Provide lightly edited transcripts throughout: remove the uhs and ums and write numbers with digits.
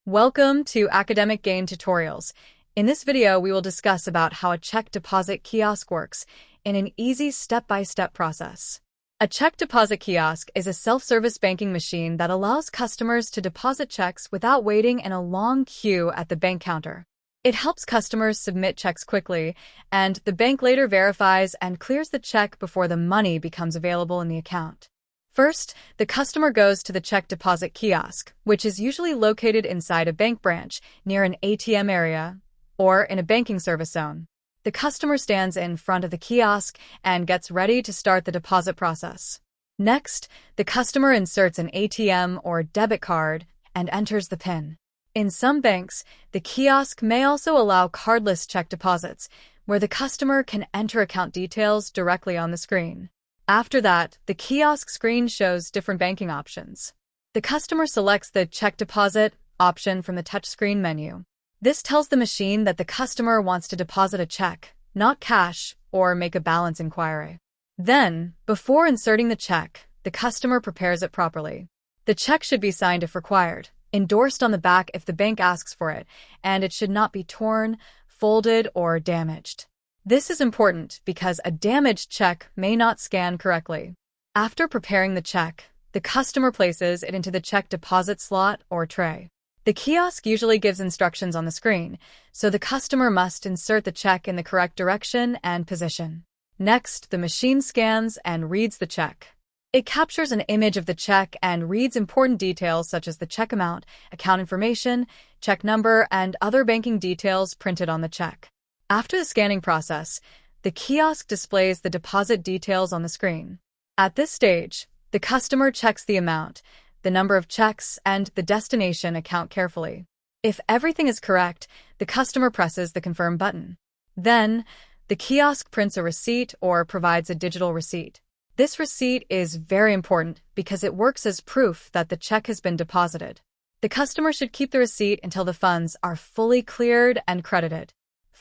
Welcome to Academic Gain Tutorials. In this video, we will discuss about how a check deposit kiosk works in an easy step-by-step process. A check deposit kiosk is a self-service banking machine that allows customers to deposit checks without waiting in a long queue at the bank counter. It helps customers submit checks quickly, and the bank later verifies and clears the check before the money becomes available in the account. First, the customer goes to the check deposit kiosk, which is usually located inside a bank branch, near an ATM area, or in a banking service zone. The customer stands in front of the kiosk and gets ready to start the deposit process. Next, the customer inserts an ATM or debit card and enters the PIN. In some banks, the kiosk may also allow cardless check deposits, where the customer can enter account details directly on the screen. After that, the kiosk screen shows different banking options. The customer selects the check deposit option from the touchscreen menu. This tells the machine that the customer wants to deposit a check, not cash, or make a balance inquiry. Then, before inserting the check, the customer prepares it properly. The check should be signed if required, endorsed on the back if the bank asks for it, and it should not be torn, folded, or damaged. This is important because a damaged check may not scan correctly. After preparing the check, the customer places it into the check deposit slot or tray. The kiosk usually gives instructions on the screen, so the customer must insert the check in the correct direction and position. Next, the machine scans and reads the check. It captures an image of the check and reads important details such as the check amount, account information, check number, and other banking details printed on the check. After the scanning process, the kiosk displays the deposit details on the screen. At this stage, the customer checks the amount, the number of checks, and the destination account carefully. If everything is correct, the customer presses the Confirm button. Then, the kiosk prints a receipt or provides a digital receipt. This receipt is very important because it works as proof that the check has been deposited. The customer should keep the receipt until the funds are fully cleared and credited.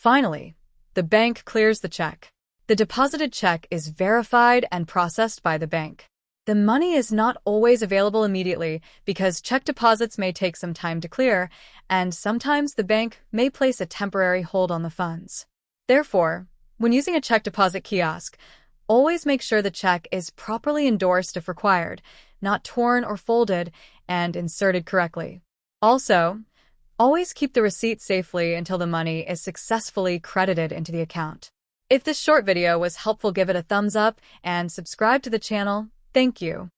Finally, the bank clears the check. The deposited check is verified and processed by the bank. The money is not always available immediately because check deposits may take some time to clear, and sometimes the bank may place a temporary hold on the funds. Therefore, when using a check deposit kiosk, always make sure the check is properly endorsed if required, not torn or folded, and inserted correctly. Also, always keep the receipt safely until the money is successfully credited into the account. If this short video was helpful, give it a thumbs up and subscribe to the channel. Thank you.